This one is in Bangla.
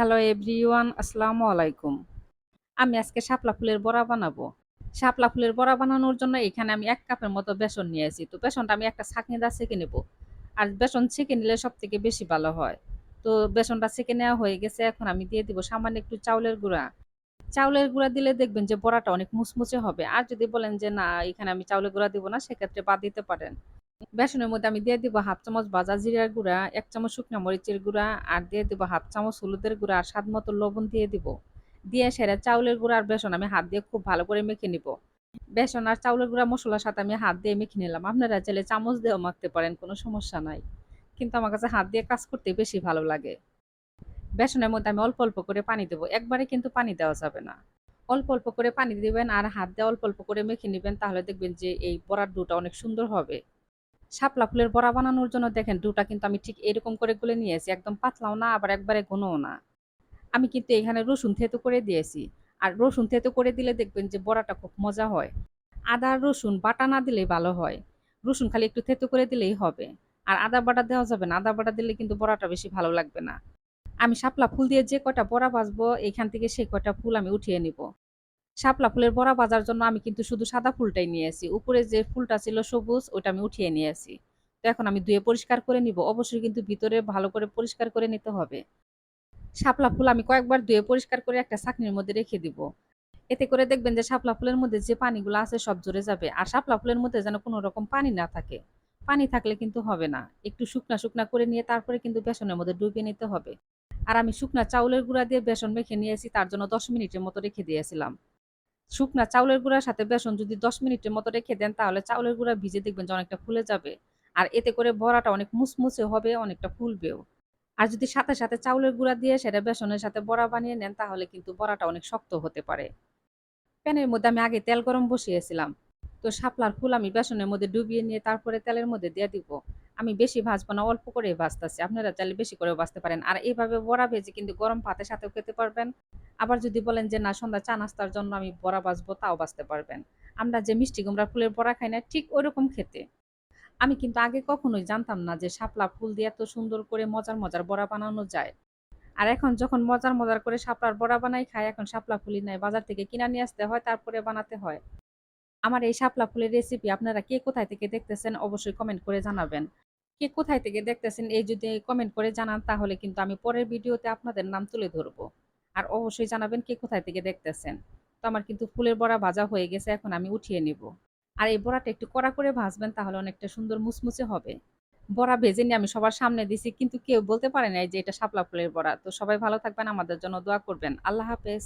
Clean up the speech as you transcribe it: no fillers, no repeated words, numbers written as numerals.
হ্যালো এভরিওয়ান, আসসালামু আলাইকুম। আমি আজকে শাপলা ফুলের বড়া বানাবো। শাপলা ফুলের বড়া বানানোর জন্য এখানে আমি ১ কাপের মতো বেসন নিয়েছি। তো বেসনটা আমি একটা ছাঁকনি দিয়ে ছেঁকে নেব। আর বেসন ছেঁকে নিলে সবথেকে বেশি ভালো হয়। তো বেসনটা ছেঁকে নেওয়া হয়ে গেছে। এখন আমি দিয়ে দিব সামান্য একটু চাউলের গুঁড়া। চাউলের গুঁড়া দিলে দেখবেন যে বড়াটা অনেক মুচমুচে হবে। আর যদি বলেন যে না এখানে আমি চাউলের গুঁড়া দিব না, সেক্ষেত্রে বাদ দিতে পারেন। বেসনের মধ্যে আমি দিয়ে দিব 1/2 চামচ ভাজা জিরার গুঁড়া, 1 চামচ শুকনা মরিচের গুঁড়া, আর দিয়ে দিব 1/2 চামচ হলুদের গুঁড়া আর স্বাদ মতো লবণ দিয়ে দিব। দিয়ে সেরা চাউলের গুঁড়া আর বেসন আমি হাত দিয়ে খুব ভালো করে মেখে নিব। বেসন আর চাউলের গুঁড়া মসলার সাথে আমি হাত দিয়ে মেখে নিলাম। আপনারা চাইলে চামচ দিয়েও মাখতে পারেন, কোনো সমস্যা নাই। কিন্তু আমার কাছে হাত দিয়ে কাজ করতে বেশি ভালো লাগে। বেসনের মধ্যে আমি অল্প অল্প করে পানি দেব। একবারে কিন্তু পানি দেওয়া যাবে না। অল্প অল্প করে পানি দিবেন আর হাত দিয়ে অল্প অল্প করে মেখে নিবেন, তাহলে দেখবেন যে এই বড়ার ডোটা অনেক সুন্দর হবে। শাপলা ফুলের বড়া বানানোর জন্য দেখেন ডোটা কিন্তু আমি ঠিক এরকম করে গুলে নিয়েছি। একদম পাতলাও না আবার একবারে ঘনও না। আমি কিন্তু এখানে রসুন থেতো করে দিয়েছি। আর রসুন থেতো করে দিলে দেখবেন যে বড়াটা খুব মজা হয়। আদা আর রসুন বাটা না দিলেই ভালো হয়। রসুন খালি একটু থেতো করে দিলেই হবে। আর আদা বাটা দেওয়া যাবে না। আদা বাটা দিলে কিন্তু বড়াটা বেশি ভালো লাগবে না। আমি শাপলা ফুল দিয়ে যে কয়টা বড়া ভাজবো এখান থেকে সেই কয়টা ফুল আমি উঠিয়ে নিব। শাপলা ফুলের বড়া ভাজার জন্য আমি কিন্তু শুধু সাদা ফুলটাই নিয়েছি। উপরে যে ফুলটা ছিল সবুজ ওইটা আমি উঠিয়ে নিয়েছি। তো এখন আমি ধুয়ে পরিষ্কার করে নিব। অবশ্যই কিন্তু ভিতরে ভালো করে পরিষ্কার করে নিতে হবে। শাপলা ফুল আমি কয়েকবার ধুয়ে পরিষ্কার করে একটা ছাঁকনির মধ্যে রেখে দিব। এতে করে দেখবেন যে শাপলা ফুলের মধ্যে যে পানিগুলো আছে সব ঝরে যাবে। আর শাপলা ফুলের মধ্যে যেন কোনো রকম পানি না থাকে। পানি থাকলে কিন্তু হবে না। একটু শুকনা শুকনা করে নিয়ে তারপরে কিন্তু বেসনের মধ্যে ডুবিয়ে নিতে হবে। আর আমি শুকনা চাউলের গুঁড়া দিয়ে বেসন মেখে নিয়েছি, তার জন্য ১০ মিনিটের মতো রেখে দিয়েছিলাম। শুকনা চাউলের গুঁড়ার সাথে বেসন যদি ১০ মিনিটের মতো রেখে দেন, তাহলে চাউলের গুঁড়া ভিজে দেখবেন যে অনেকটা ফুলে যাবে। আর এতে করে বড়াটা অনেক মুচমুচে হবে, অনেকটা ফুলবেও। আর যদি সাথে সাথে চাউলের গুঁড়া দিয়ে সেটা বেসনের সাথে বড়া বানিয়ে নেন, তাহলে কিন্তু বড়াটা অনেক শক্ত হতে পারে। প্যানের মধ্যে আমি আগে তেল গরম বসিয়েছিলাম। তো শাপলার ফুল আমি বেসনের মধ্যে ডুবিয়ে নিয়ে তারপরে তেলের মধ্যে দিয়ে দিব। আমি বেশি ভাজবো না, অল্প করেই ভাজতেছি। আপনারা চাইলে বেশি করেও ভাজতে পারেন। আর এইভাবে বড়া ভেজে কিন্তু গরম ভাতের সাথেও খেতে পারবেন। আবার যদি বলেন যে না সন্ধ্যা চা নাস্তার জন্য আমি বড়া ভাজবো, তাও ভাজতে পারবেন। আমরা যে মিষ্টি কুমড়া ফুলের বড়া খাই না, ঠিক ওইরকম খেতে। আমি কিন্তু আগে কখনোই জানতাম না যে শাপলা ফুল দিয়ে এত সুন্দর করে মজার মজার বড়া বানানো যায়। আর এখন যখন মজার মজার করে শাপলার বড়া বানাই খাই, এখন শাপলা ফুলই নাই, বাজার থেকে কিনা নিয়ে আসতে হয়, তারপরে বানাতে হয়। আমার এই শাপলা ফুলের রেসিপি আপনারা কে কোথায় থেকে দেখতেছেন অবশ্যই কমেন্ট করে জানাবেন। কে কোথায় থেকে দেখতেছেন এই যদি কমেন্ট করে জানান, তাহলে কিন্তু আমি পরের ভিডিওতে আপনাদের নাম তুলে ধরবো। আর অবশ্যই জানাবেন কে কোথায় থেকে দেখতেছেন। তো আমার কিন্তু ফুলের বড়া ভাজা হয়ে গেছে, এখন আমি উঠিয়ে নিব। আর এই বড়াটা একটু কড়া করে ভাজবেন, তাহলে অনেকটা সুন্দর মুচমুচে হবে। বড়া ভেজে নিয়ে আমি সবার সামনে দিছি, কিন্তু কেউ বলতে পারে নাই যে এটা শাপলা ফুলের বড়া। তো সবাই ভালো থাকবেন, আমাদের জন্য দোয়া করবেন। আল্লাহ হাফেজ।